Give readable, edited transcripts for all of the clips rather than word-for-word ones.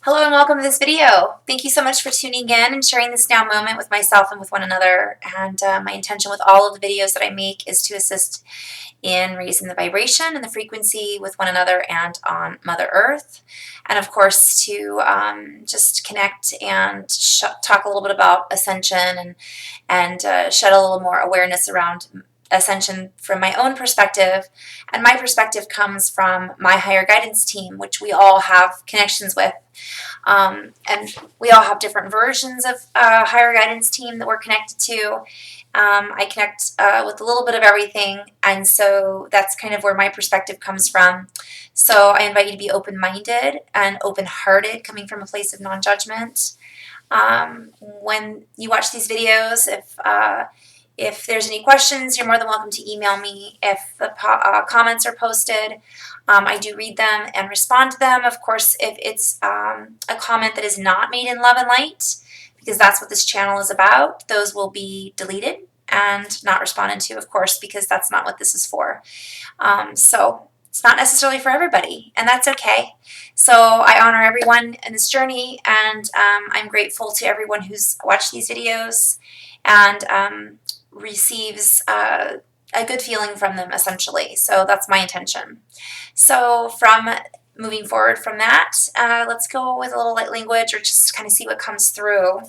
Hello and welcome to this video. Thank you so much for tuning in and sharing this now moment with myself and with one another. And my intention with all of the videos that I make is to assist in raising the vibration and the frequency with one another and on Mother Earth. And of course to just connect and talk a little bit about ascension and shed a little more awareness around ascension from my own perspective. And my perspective comes from my higher guidance team, which we all have connections with. And we all have different versions of higher guidance team that we're connected to. I connect with a little bit of everything, and so that's kind of where my perspective comes from. So I invite you to be open-minded and open-hearted, coming from a place of non-judgment. When you watch these videos, if there's any questions, you're more than welcome to email me. If the comments are posted, I do read them and respond to them. Of course, if it's a comment that is not made in love and light, because that's what this channel is about, those will be deleted and not responded to, of course, because that's not what this is for. So it's not necessarily for everybody, and that's okay. So I honor everyone in this journey, and I'm grateful to everyone who's watched these videos and receives a good feeling from them, essentially. So that's my intention. So from moving forward from that, let's go with a little light language, or just kind of see what comes through.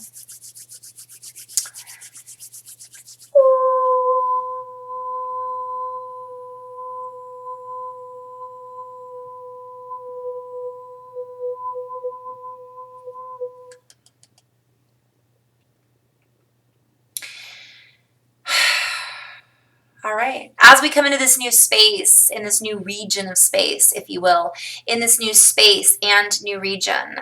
All right. As we come into this new space, in this new region of space, if you will, in this new space and new region,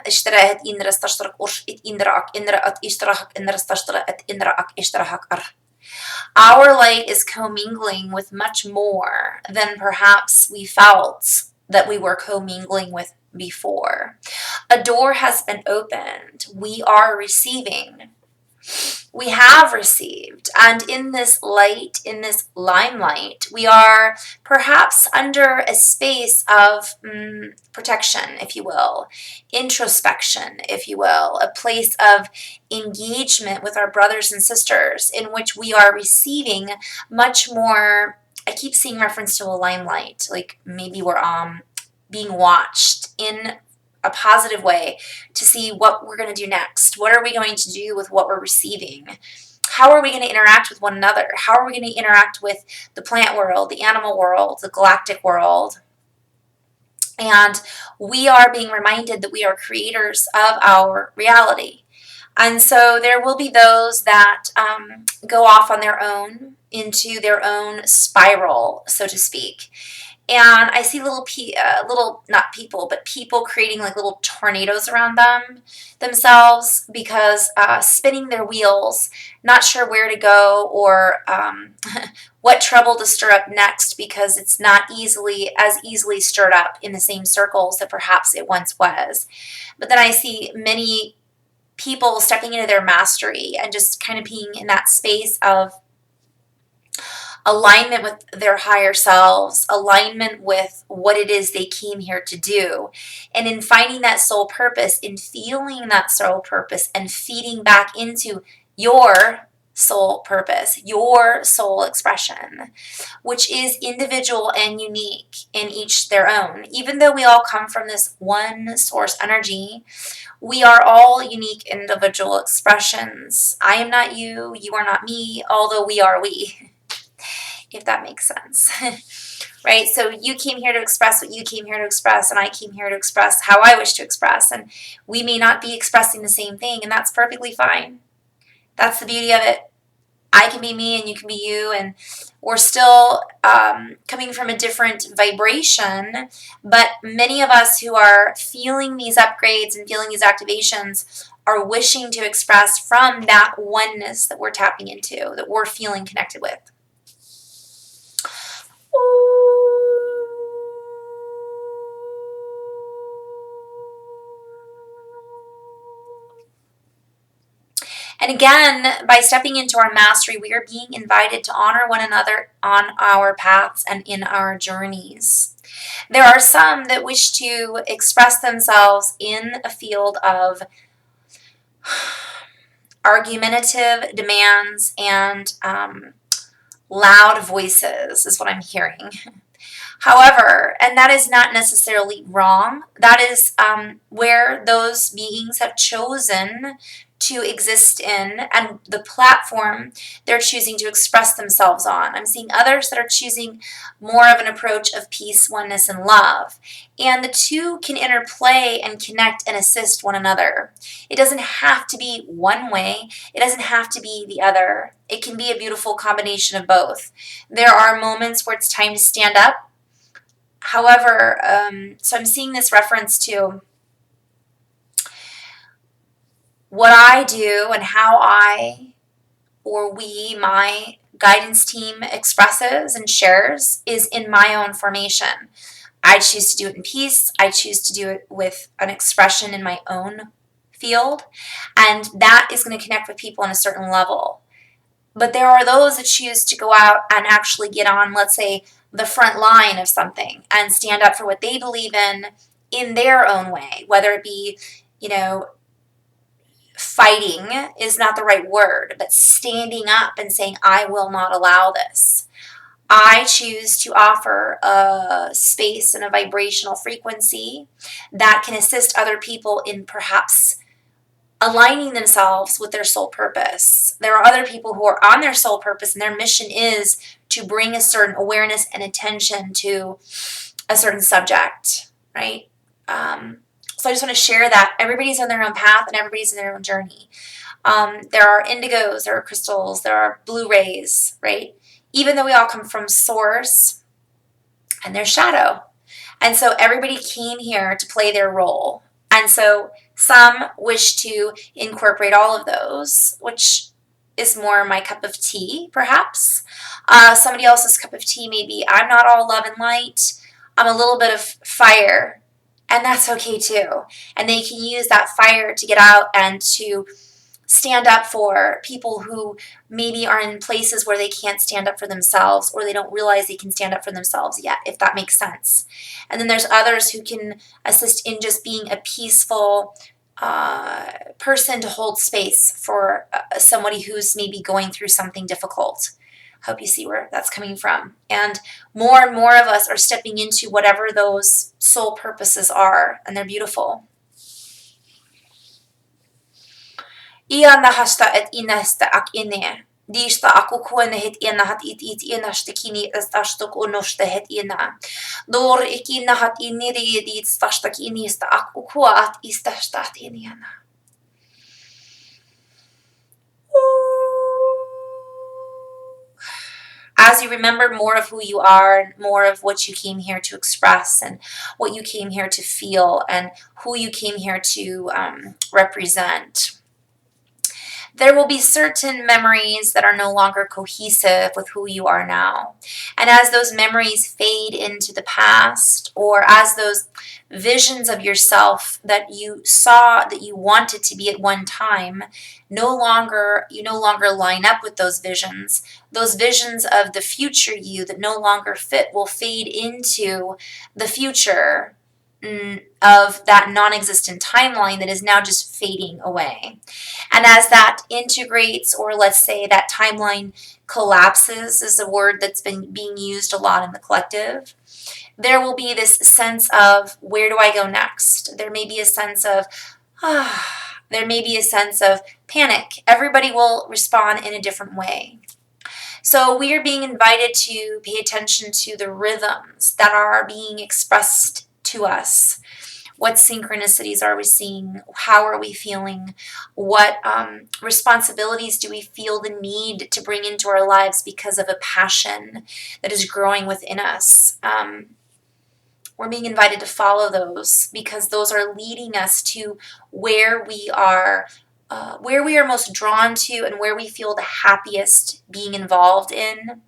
our light is commingling with much more than perhaps we felt that we were commingling with before. A door has been opened. We are receiving. We have received, and in this light, in this limelight, we are perhaps under a space of protection, if you will, introspection, if you will, a place of engagement with our brothers and sisters in which we are receiving much more. I keep seeing reference to a limelight, like maybe we're being watched in a positive way to see what we're going to do next. What are we going to do with what we're receiving? How are we going to interact with one another? How are we going to interact with the plant world, the animal world, the galactic world? And we are being reminded that we are creators of our reality. And so there will be those that go off on their own into their own spiral, so to speak. And I see not people, but people creating like little tornadoes around themselves because spinning their wheels, not sure where to go or what trouble to stir up next, because it's not as easily stirred up in the same circles that perhaps it once was. But then I see many people stepping into their mastery and just kind of being in that space of alignment with their higher selves, alignment with what it is they came here to do. And in finding that soul purpose, in feeling that soul purpose and feeding back into your soul purpose, your soul expression, which is individual and unique in each their own. Even though we all come from this one source energy, we are all unique individual expressions. I am not you, you are not me, although we are we. If that makes sense. Right? So you came here to express what you came here to express, and I came here to express how I wish to express, and we may not be expressing the same thing, and that's perfectly fine. That's the beauty of it. I can be me and you can be you, and we're still coming from a different vibration, but many of us who are feeling these upgrades and feeling these activations are wishing to express from that oneness that we're tapping into, that we're feeling connected with. And again, by stepping into our mastery, we are being invited to honor one another on our paths and in our journeys. There are some that wish to express themselves in a field of argumentative demands and loud voices, is what I'm hearing. However, and that is not necessarily wrong, that is where those beings have chosen to exist in and the platform they're choosing to express themselves on. I'm seeing others that are choosing more of an approach of peace, oneness, and love. And the two can interplay and connect and assist one another. It doesn't have to be one way. It doesn't have to be the other. It can be a beautiful combination of both. There are moments where it's time to stand up. However, so I'm seeing this reference to what I do and how I or we, my guidance team expresses and shares is in my own formation. I choose to do it in peace. I choose to do it with an expression in my own field, and that is going to connect with people on a certain level. But there are those that choose to go out and actually get on, let's say, the front line of something and stand up for what they believe in their own way, whether it be, fighting is not the right word, but standing up and saying, I will not allow this. I choose to offer a space and a vibrational frequency that can assist other people in perhaps aligning themselves with their soul purpose. There are other people who are on their soul purpose, and their mission is to bring a certain awareness and attention to a certain subject, right? So I just want to share that everybody's on their own path and everybody's in their own journey. There are indigos, there are crystals, there are blue rays, right? Even though we all come from source, and there's shadow. And so everybody came here to play their role. And so some wish to incorporate all of those, which is more my cup of tea, perhaps. Somebody else's cup of tea may be, I'm not all love and light. I'm a little bit of fire. And that's okay too. And they can use that fire to get out and to stand up for people who maybe are in places where they can't stand up for themselves, or they don't realize they can stand up for themselves yet, if that makes sense. And then there's others who can assist in just being a peaceful person to hold space for somebody who's maybe going through something difficult. Hope you see where that's coming from. And more of us are stepping into whatever those soul purposes are, and they're beautiful. Ia nahasta et inasta ak ine. Dista aku kuene het ina hat it inasta kini astastok onosta het ina. Dor ikina hat iniri dit stastak inista aku kua at istastat iniana. As you remember more of who you are, more of what you came here to express, and what you came here to feel, and who you came here to represent, there will be certain memories that are no longer cohesive with who you are now. And as those memories fade into the past, or as those visions of yourself that you saw that you wanted to be at one time, you no longer line up with those visions of the future you that no longer fit will fade into the future of that non-existent timeline that is now just fading away. And as that integrates, or let's say that timeline collapses is a word that's been being used a lot in the collective, there will be this sense of, where do I go next? There may be a sense of, there may be a sense of panic. Everybody will respond in a different way. So we are being invited to pay attention to the rhythms that are being expressed to us. What synchronicities are we seeing? How are we feeling? What responsibilities do we feel the need to bring into our lives because of a passion that is growing within us? We're being invited to follow those, because those are leading us to where we are most drawn to, and where we feel the happiest being involved in.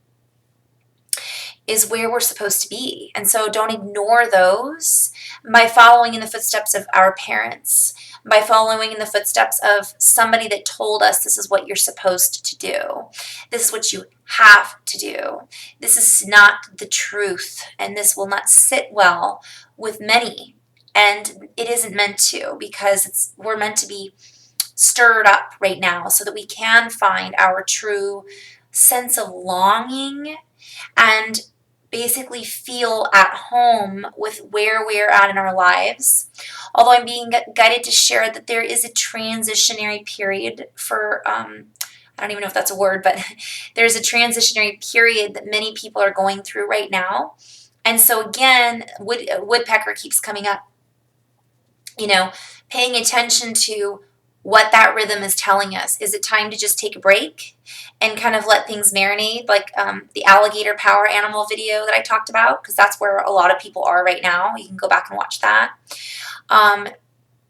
is where we're supposed to be. And so don't ignore those by following in the footsteps of our parents, by following in the footsteps of somebody that told us this is what you're supposed to do. This is what you have to do. This is not the truth, and this will not sit well with many. And it isn't meant to, because we're meant to be stirred up right now so that we can find our true sense of longing and basically feel at home with where we're at in our lives. Although I'm being guided to share that there is a transitionary period for, I don't even know if that's a word, but there's a transitionary period that many people are going through right now. And so again, woodpecker keeps coming up, paying attention to what that rhythm is telling us. Is it time to just take a break and kind of let things marinate, like the alligator power animal video that I talked about, because that's where a lot of people are right now. You can go back and watch that.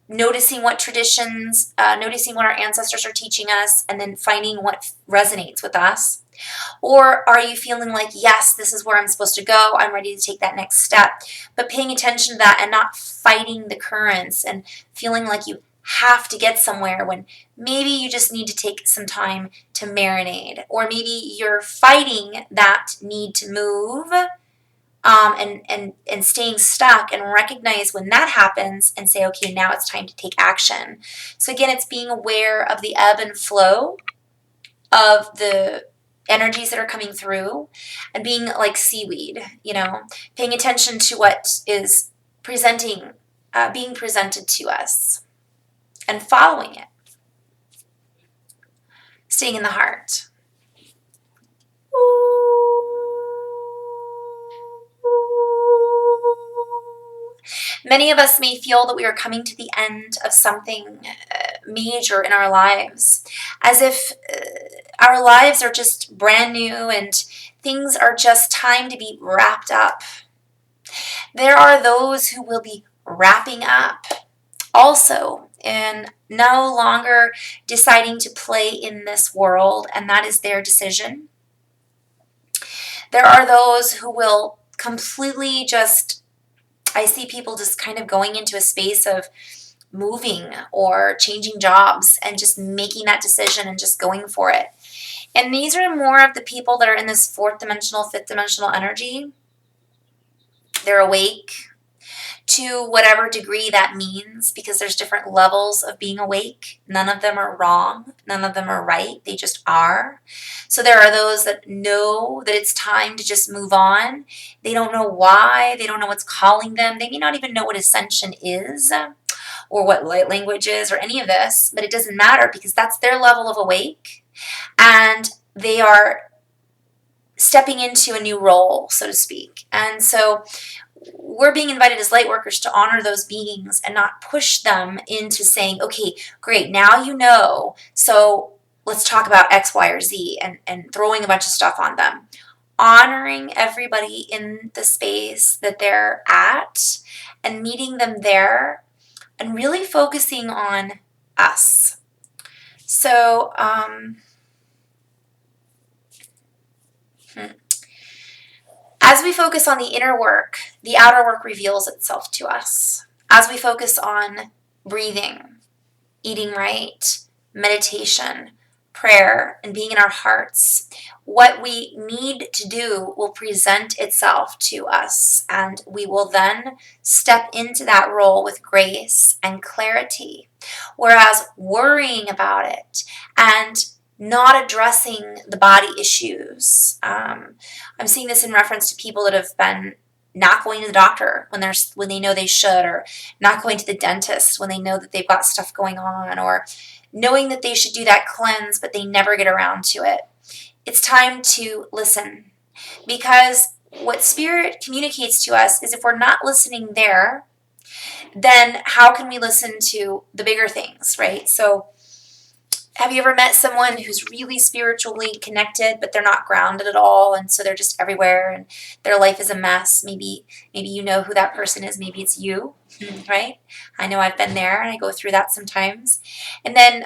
Noticing what traditions, noticing what our ancestors are teaching us, and then finding what resonates with us. Or are you feeling like, yes, this is where I'm supposed to go, I'm ready to take that next step, but paying attention to that and not fighting the currents and feeling like you have to get somewhere when maybe you just need to take some time to marinate, or maybe you're fighting that need to move and staying stuck, and recognize when that happens and say, okay, now it's time to take action. So again, it's being aware of the ebb and flow of the energies that are coming through, and being like seaweed, paying attention to what is being presented to us, and following it, staying in the heart. Many of us may feel that we are coming to the end of something major in our lives, as if our lives are just brand new and things are just time to be wrapped up. There are those who will be wrapping up also, and no longer deciding to play in this world, and that is their decision. There are those who will completely I see people just kind of going into a space of moving or changing jobs and just making that decision and just going for it. And these are more of the people that are in this fourth dimensional, fifth dimensional energy. They're awake to whatever degree that means, because there's different levels of being awake. None of them are wrong. None of them are right. They just are. So there are those that know that it's time to just move on. They don't know why. They don't know what's calling them. They may not even know what ascension is or what light language is or any of this, but it doesn't matter, because that's their level of awake, and they are stepping into a new role, so to speak. And so we're being invited as light workers to honor those beings and not push them into saying, okay, great, now you know, so let's talk about X, Y, or Z, and throwing a bunch of stuff on them. Honoring everybody in the space that they're at and meeting them there, and really focusing on us. So, as we focus on the inner work, the outer work reveals itself to us. As we focus on breathing, eating right, meditation, prayer, and being in our hearts, what we need to do will present itself to us, and we will then step into that role with grace and clarity. Whereas worrying about it and not addressing the body issues. I'm seeing this in reference to people that have been not going to the doctor when they know they should, or not going to the dentist when they know that they've got stuff going on, or knowing that they should do that cleanse but they never get around to it. It's time to listen, because what Spirit communicates to us is if we're not listening there, then how can we listen to the bigger things, right? So have you ever met someone who's really spiritually connected, but they're not grounded at all, and so they're just everywhere, and their life is a mess? Maybe you know who that person is. Maybe it's you, right? I know I've been there, and I go through that sometimes. And then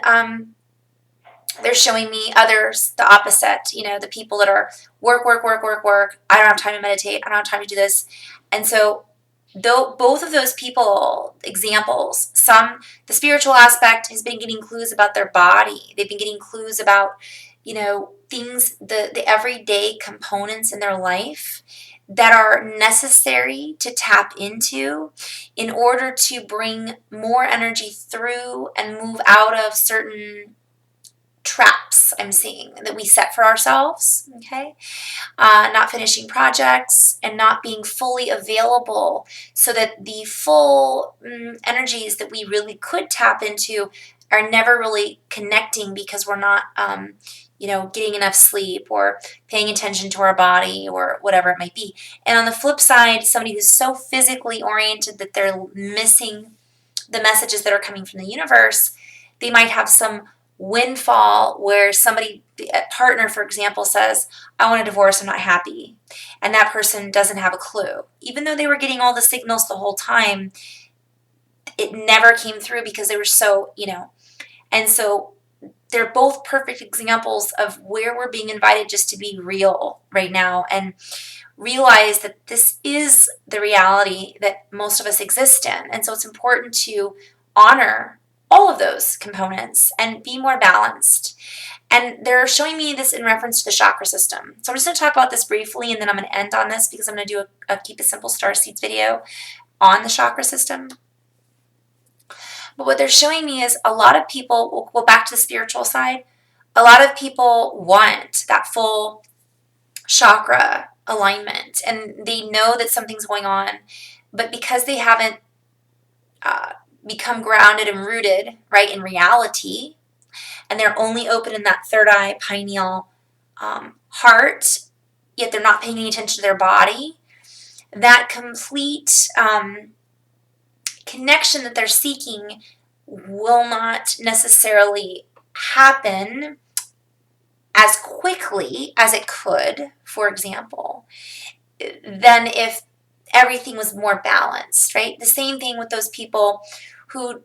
They're showing me others, the opposite, the people that are work, work, work, work, work. I don't have time to meditate. I don't have time to do this. And so, though both of those people, examples, the spiritual aspect has been getting clues about their body. They've been getting clues about, things, the everyday components in their life that are necessary to tap into in order to bring more energy through and move out of certain traps I'm seeing that we set for ourselves, okay? Not finishing projects and not being fully available so that the full energies that we really could tap into are never really connecting because we're not, getting enough sleep or paying attention to our body or whatever it might be. And on the flip side, somebody who's so physically oriented that they're missing the messages that are coming from the universe, they might have some windfall where somebody, a partner, for example, says, I want a divorce, I'm not happy. And that person doesn't have a clue. Even though they were getting all the signals the whole time, it never came through because they were so, And so they're both perfect examples of where we're being invited just to be real right now and realize that this is the reality that most of us exist in. And so it's important to honor all of those components and be more balanced. And they're showing me this in reference to the chakra system. So I'm just going to talk about this briefly and then I'm going to end on this because I'm going to do a Keep It Simple Star Seeds video on the chakra system. But what they're showing me is a lot of people, we'll go back to the spiritual side, a lot of people want that full chakra alignment and they know that something's going on, but because they haven't become grounded and rooted right in reality, and they're only open in that third eye pineal heart, yet they're not paying any attention to their body, that complete connection that they're seeking will not necessarily happen as quickly as it could, for example, than if everything was more balanced, right? The same thing with those people who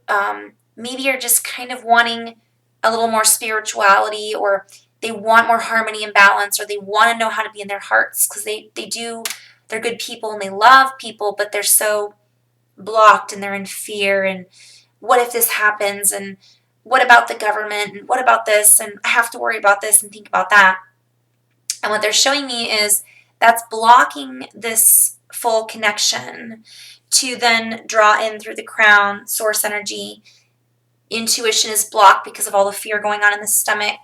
maybe are just kind of wanting a little more spirituality, or they want more harmony and balance, or they want to know how to be in their hearts because they're good people and they love people, but they're so blocked and they're in fear and what if this happens and what about the government and what about this and I have to worry about this and think about that. And what they're showing me is that's blocking this full connection to then draw in through the crown, source energy. Intuition is blocked because of all the fear going on in the stomach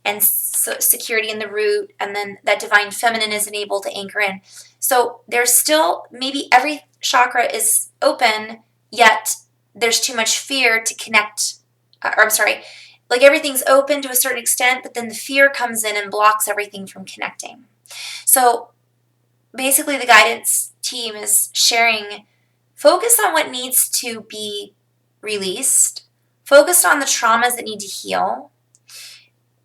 and security in the root, and then that divine feminine isn't able to anchor in. So there's still, maybe every chakra is open, yet there's too much fear to connect, like everything's open to a certain extent, but then the fear comes in and blocks everything from connecting. So basically the guidance team is sharing, focus on what needs to be released, focus on the traumas that need to heal.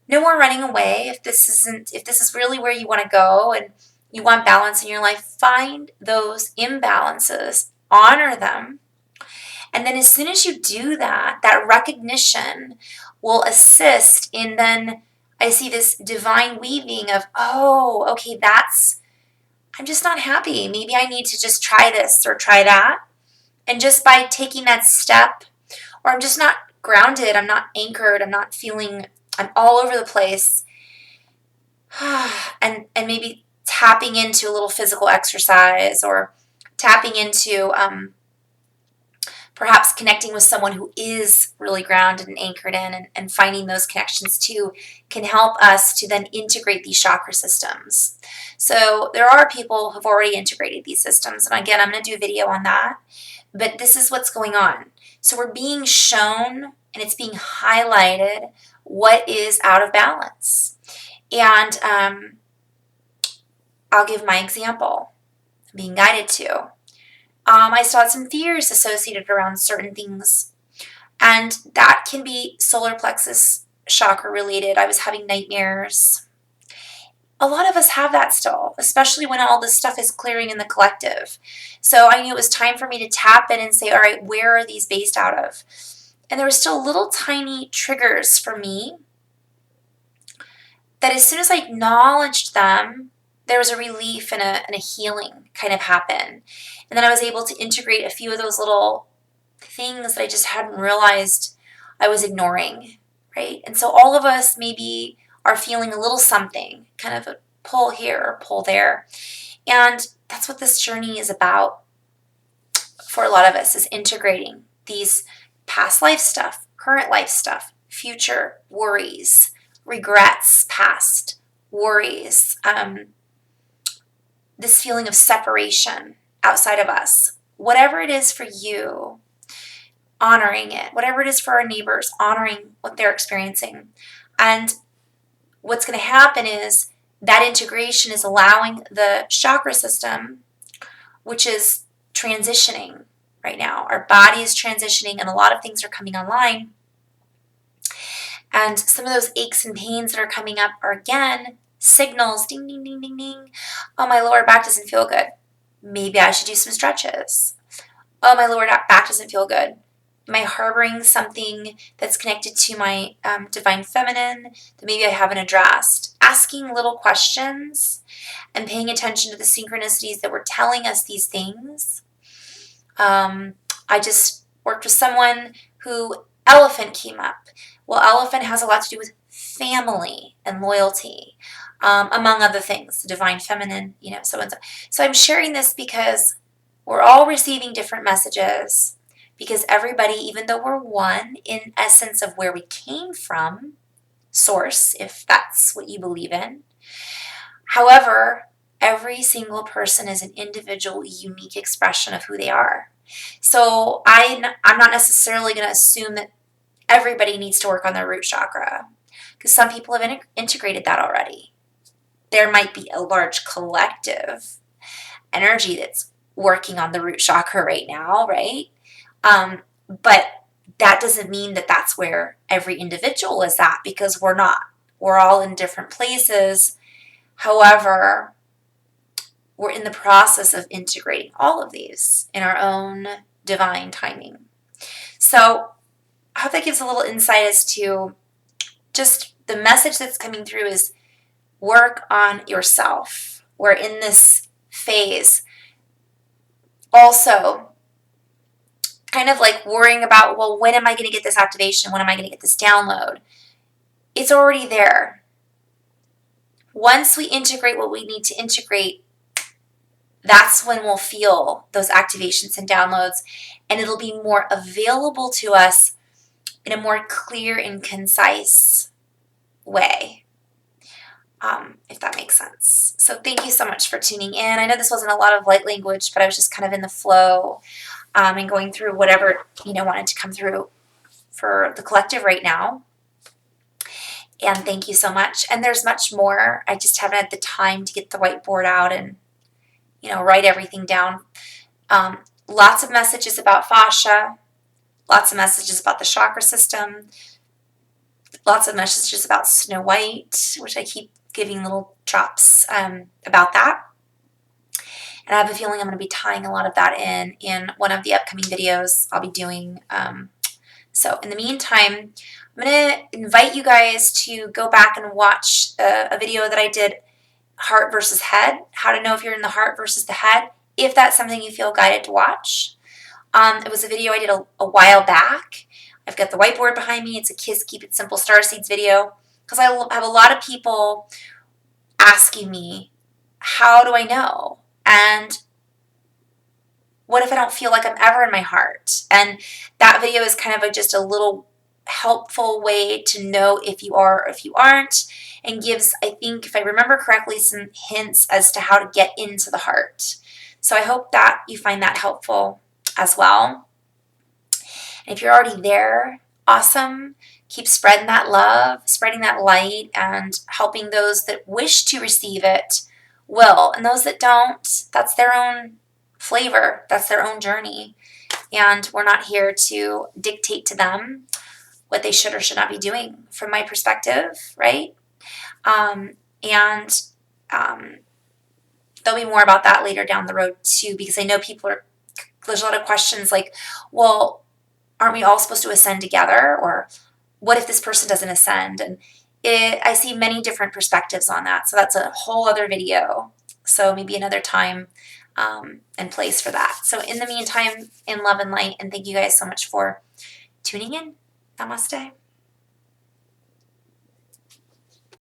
No more running away. If this is really where you want to go and you want balance in your life, find those imbalances, honor them. And then as soon as you do that, that recognition will assist in then, I see this divine weaving of, oh, okay, I'm just not happy. Maybe I need to just try this or try that. And just by taking that step, or I'm just not grounded, I'm not anchored, I'm all over the place. and maybe tapping into a little physical exercise or tapping into perhaps connecting with someone who is really grounded and anchored in, and finding those connections too can help us to then integrate these chakra systems. So there are people who've already integrated these systems. And again, I'm going to do a video on that. But this is what's going on. So we're being shown and it's being highlighted what is out of balance. And I'll give my example. I'm being guided to. I still had some fears associated around certain things. And that can be solar plexus chakra related. I was having nightmares. A lot of us have that still, especially when all this stuff is clearing in the collective. So I knew it was time for me to tap in and say, all right, where are these based out of? And there were still little tiny triggers for me that as soon as I acknowledged them, there was a relief and a healing kind of happen. And then I was able to integrate a few of those little things that I just hadn't realized I was ignoring, right? And so all of us maybe are feeling a little something, kind of a pull here or pull there. And that's what this journey is about for a lot of us, is integrating these past life stuff, current life stuff, future worries, regrets, past worries, this feeling of separation outside of us. Whatever it is for you, honoring it. Whatever it is for our neighbors, honoring what they're experiencing. And what's going to happen is that integration is allowing the chakra system, which is transitioning right now. Our body is transitioning and a lot of things are coming online. And some of those aches and pains that are coming up are, again, signals. Ding, ding, ding, ding, ding. Oh, my lower back doesn't feel good. Maybe I should do some stretches. Oh, my lower back doesn't feel good. Am I harboring something that's connected to my divine feminine that maybe I haven't addressed? Asking little questions and paying attention to the synchronicities that were telling us these things. I just worked with someone who elephant came up. Well, elephant has a lot to do with family and loyalty, among other things, the divine feminine, so and so. So I'm sharing this because we're all receiving different messages, because everybody, even though we're one in essence of where we came from, source, if that's what you believe in. However, every single person is an individual, unique expression of who they are. So I'm not necessarily going to assume that everybody needs to work on their root chakra, because some people have integrated that already. There might be a large collective energy that's working on the root chakra right now, right? But that doesn't mean that that's where every individual is at, because we're not. We're all in different places. However, we're in the process of integrating all of these in our own divine timing. So I hope that gives a little insight as to just the message that's coming through is work on yourself. We're in this phase. Also, kind of like worrying about, well, when am I going to get this activation? When am I going to get this download? It's already there. Once we integrate what we need to integrate, that's when we'll feel those activations and downloads, and it'll be more available to us in a more clear and concise way, if that makes sense. So thank you so much for tuning in. I know this wasn't a lot of light language, but I was just kind of in the flow and going through whatever wanted to come through for the collective right now. And thank you so much. And there's much more. I just haven't had the time to get the whiteboard out and write everything down. Lots of messages about fascia, lots of messages about the chakra system, lots of messages about Snow White, which I keep giving little drops about that. And I have a feeling I'm going to be tying a lot of that in one of the upcoming videos I'll be doing. So in the meantime, I'm going to invite you guys to go back and watch a video that I did, heart versus head, how to know if you're in the heart versus the head, if that's something you feel guided to watch. It was a video I did a while back. I've got the whiteboard behind me. It's a Kiss Keep It Simple Starseeds video, because I have a lot of people asking me, how do I know? And what if I don't feel like I'm ever in my heart? And that video is kind of just a little helpful way to know if you are or if you aren't, and gives, I think, if I remember correctly, some hints as to how to get into the heart. So I hope that you find that helpful as well. And if you're already there, awesome. Keep spreading that love, spreading that light, and helping those that wish to receive it will. And those that don't, that's their own flavor. That's their own journey. And we're not here to dictate to them what they should or should not be doing, from my perspective, right? There'll be more about that later down the road too, because I know there's a lot of questions like, well, aren't we all supposed to ascend together? Or what if this person doesn't ascend? And I see many different perspectives on that. So that's a whole other video. So maybe another time and place for that. So in the meantime, in love and light, and thank you guys so much for tuning in. Namaste.